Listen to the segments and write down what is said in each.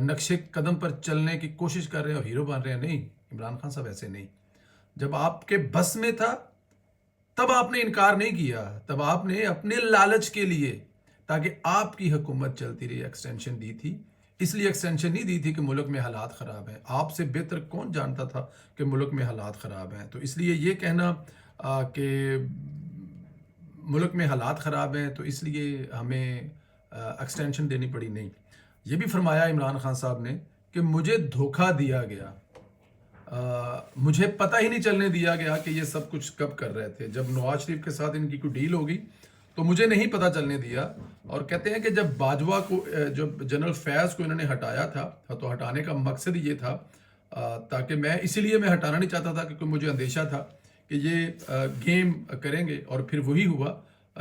نقشے قدم پر چلنے کی کوشش کر رہے ہیں اور ہیرو بن رہے ہیں. نہیں، عمران خان صاحب ایسے نہیں. جب آپ کے بس میں تھا تب آپ نے انکار نہیں کیا، تب آپ نے اپنے لالچ کے لیے تاکہ آپ کی حکومت چلتی رہی ایکسٹینشن دی تھی. اس لیے ایکسٹینشن نہیں دی تھی کہ ملک میں حالات خراب ہیں. آپ سے بہتر کون جانتا تھا کہ ملک میں حالات خراب ہیں؟ تو اس لیے یہ کہنا کہ ملک میں حالات خراب ہیں تو اس لیے ہمیں ایکسٹینشن دینی پڑی، نہیں. یہ بھی فرمایا عمران خان صاحب نے کہ مجھے دھوکہ دیا گیا، مجھے پتہ ہی نہیں چلنے دیا گیا کہ یہ سب کچھ کب کر رہے تھے. جب نواز شریف کے ساتھ ان کی کوئی ڈیل ہوگی تو مجھے نہیں پتہ چلنے دیا. اور کہتے ہیں کہ جب باجوہ کو، جب جنرل فیض کو انہوں نے ہٹایا تھا تو ہٹانے کا مقصد یہ تھا تاکہ اسی لیے میں ہٹانا نہیں چاہتا تھا کیونکہ مجھے اندیشہ تھا کہ یہ گیم کریں گے. اور پھر وہی ہوا،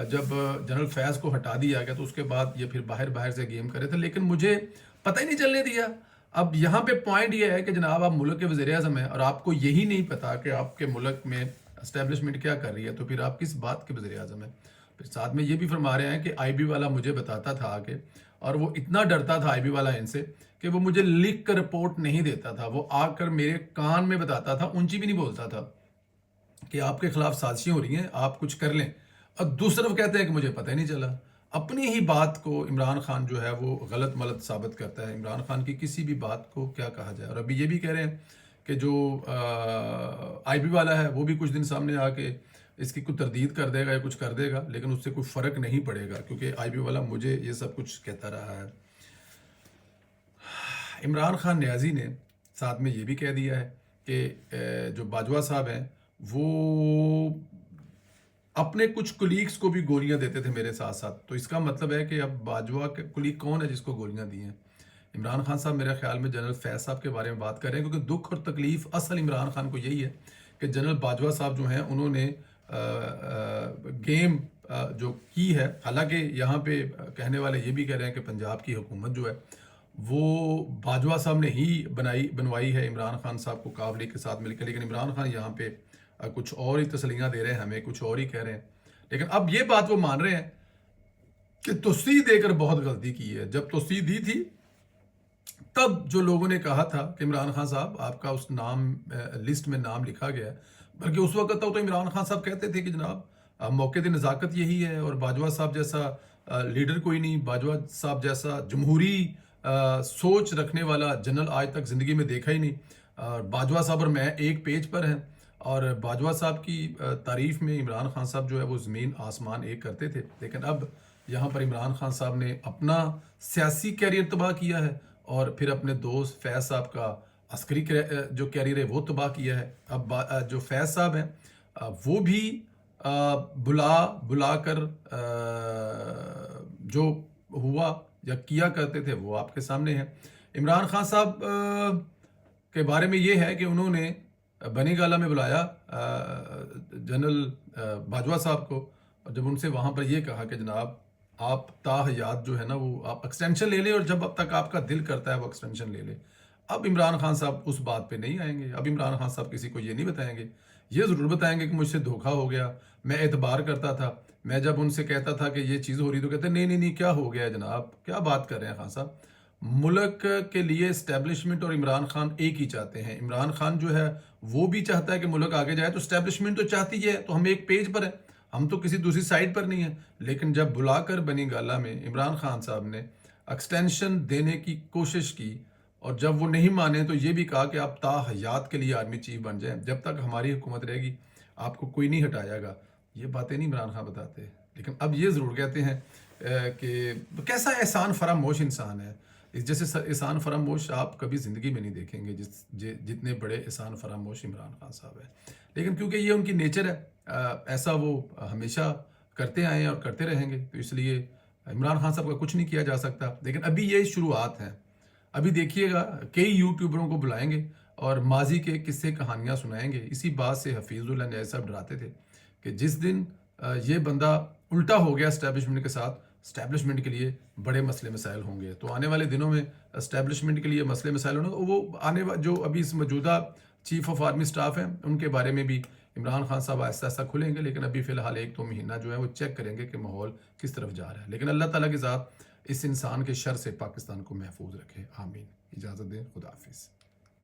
جب جنرل فیض کو ہٹا دیا گیا تو اس کے بعد یہ پھر باہر سے گیم کرے تھے، لیکن مجھے پتہ ہی نہیں چلنے دیا. اب یہاں پہ پوائنٹ یہ ہے کہ جناب آپ ملک کے وزیر اعظم ہیں اور آپ کو یہی نہیں پتا کہ آپ کے ملک میں اسٹیبلشمنٹ کیا کر رہی ہے، تو پھر آپ کس بات کے وزیر اعظم ہیں؟ پھر ساتھ میں یہ بھی فرما رہے ہیں کہ آئی بی والا مجھے بتاتا تھا آ کے، اور وہ اتنا ڈرتا تھا آئی بی والا ان سے کہ وہ مجھے لکھ کر رپورٹ نہیں دیتا تھا، وہ آ کر میرے کان میں بتاتا تھا، اونچی بھی نہیں بولتا تھا کہ آپ کے خلاف سازشیں ہو رہی ہیں، آپ کچھ کر لیں. اور دوسری طرف کہتے ہیں کہ مجھے پتہ ہی نہیں چلا. اپنی ہی بات کو عمران خان جو ہے وہ غلط ملت ثابت کرتا ہے. عمران خان کی کسی بھی بات کو کیا کہا جائے. اور ابھی یہ بھی کہہ رہے ہیں کہ جو آئی بی والا ہے وہ بھی کچھ دن سامنے آ کے اس کی کوئی تردید کر دے گا یا کچھ کر دے گا، لیکن اس سے کوئی فرق نہیں پڑے گا کیونکہ آئی بی والا مجھے یہ سب کچھ کہتا رہا ہے. عمران خان نیازی نے ساتھ میں یہ بھی کہہ دیا ہے کہ جو باجوہ صاحب ہیں وہ اپنے کچھ کولیگز کو بھی گولیاں دیتے تھے میرے ساتھ ساتھ. تو اس کا مطلب ہے کہ اب باجوہ کے کولیگ کون ہے جس کو گولیاں دی ہیں؟ عمران خان صاحب میرے خیال میں جنرل فیض صاحب کے بارے میں بات کر رہے ہیں، کیونکہ دکھ اور تکلیف اصل عمران خان کو یہی ہے کہ جنرل باجوہ صاحب جو ہیں انہوں نے گیم جو کی ہے. حالانکہ یہاں پہ کہنے والے یہ بھی کہہ رہے ہیں کہ پنجاب کی حکومت جو ہے وہ باجوہ صاحب نے ہی بنوائی ہے عمران خان صاحب کو قابلی کے ساتھ مل کے، لیکن عمران خان یہاں پہ کچھ اور ہی تسلیاں دے رہے ہیں ہمیں، کچھ اور ہی کہہ رہے ہیں. لیکن اب یہ بات وہ مان رہے ہیں کہ توسیع دے کر بہت غلطی کی ہے. جب توسیع دی تھی تب جو لوگوں نے کہا تھا کہ عمران خان صاحب آپ کا اس نام لسٹ میں نام لکھا گیا ہے، بلکہ اس وقت تو عمران خان صاحب کہتے تھے کہ جناب موقع دی نزاکت یہی ہے اور باجوہ صاحب جیسا لیڈر کوئی نہیں، باجوہ صاحب جیسا جمہوری سوچ رکھنے والا جنرل آج تک زندگی میں دیکھا ہی نہیں. باجوہ صاحب اور میں ایک پیج پر ہیں، اور باجوہ صاحب کی تعریف میں عمران خان صاحب جو ہے وہ زمین آسمان ایک کرتے تھے. لیکن اب یہاں پر عمران خان صاحب نے اپنا سیاسی کیریئر تباہ کیا ہے اور پھر اپنے دوست فیض صاحب کا عسکری جو کیریئر ہے وہ تباہ کیا ہے. اب جو فیض صاحب ہیں وہ بھی بلا کر جو ہوا یا کیا کرتے تھے وہ آپ کے سامنے ہے. عمران خان صاحب کے بارے میں یہ ہے کہ انہوں نے بنی گالہ میں بلایا جنرل باجوہ صاحب کو، اور جب ان سے وہاں پر یہ کہا کہ جناب آپ تاحیات جو ہے نا وہ آپ ایکسٹینشن لے لیں، اور جب اب تک آپ کا دل کرتا ہے وہ ایکسٹینشن لے لیں. اب عمران خان صاحب اس بات پہ نہیں آئیں گے. اب عمران خان صاحب کسی کو یہ نہیں بتائیں گے، یہ ضرور بتائیں گے کہ مجھ سے دھوکہ ہو گیا، میں اعتبار کرتا تھا، میں جب ان سے کہتا تھا کہ یہ چیز ہو رہی تو کہتے نہیں کیا ہو گیا ہے جناب، کیا بات کر رہے ہیں خان صاحب. ملک کے لیے اسٹیبلشمنٹ اور عمران خان ایک ہی چاہتے ہیں. عمران خان جو ہے وہ بھی چاہتا ہے کہ ملک آگے جائے، تو اسٹیبلشمنٹ تو چاہتی ہے، تو ہم ایک پیج پر ہیں، ہم تو کسی دوسری سائڈ پر نہیں ہیں. لیکن جب بلا کر بنی گالہ میں عمران خان صاحب نے ایکسٹینشن دینے کی کوشش کی اور جب وہ نہیں مانے تو یہ بھی کہا کہ آپ تاحیات کے لیے آرمی چیف بن جائیں، جب تک ہماری حکومت رہے گی آپ کو کوئی نہیں ہٹائے گا. یہ باتیں نہیں عمران خان بتاتے، لیکن اب یہ ضرور کہتے ہیں کہ کیسا احسان فراموش انسان ہے. اس جیسے احسان فراموش آپ کبھی زندگی میں نہیں دیکھیں گے جتنے بڑے احسان فراموش عمران خان صاحب ہیں. لیکن کیونکہ یہ ان کی نیچر ہے، ایسا وہ ہمیشہ کرتے آئے ہیں اور کرتے رہیں گے، تو اس لیے عمران خان صاحب کا کچھ نہیں کیا جا سکتا. لیکن ابھی یہ شروعات ہیں. ابھی دیکھیے گا کئی یوٹیوبروں کو بلائیں گے اور ماضی کے قصے کہانیاں سنائیں گے. اسی بات سے حفیظ اللہ نیازی صاحب ڈراتے تھے کہ جس دن یہ بندہ الٹا ہو گیا اسٹیبلشمنٹ کے ساتھ، اسٹیبلشمنٹ کے لیے بڑے مسئلے مسائل ہوں گے. تو آنے والے دنوں میں اسٹیبلشمنٹ کے لیے مسئلے مسائل ہوں گے. وہ جو ابھی اس موجودہ چیف آف آرمی سٹاف ہیں ان کے بارے میں بھی عمران خان صاحب آہستہ آہستہ کھلیں گے. لیکن ابھی فی الحال 1-2 مہینہ جو ہے وہ چیک کریں گے کہ ماحول کس طرف جا رہا ہے. لیکن اللہ تعالیٰ کی ذات اس انسان کے شر سے پاکستان کو محفوظ رکھے. آمین. اجازت دیں. خدا حافظ.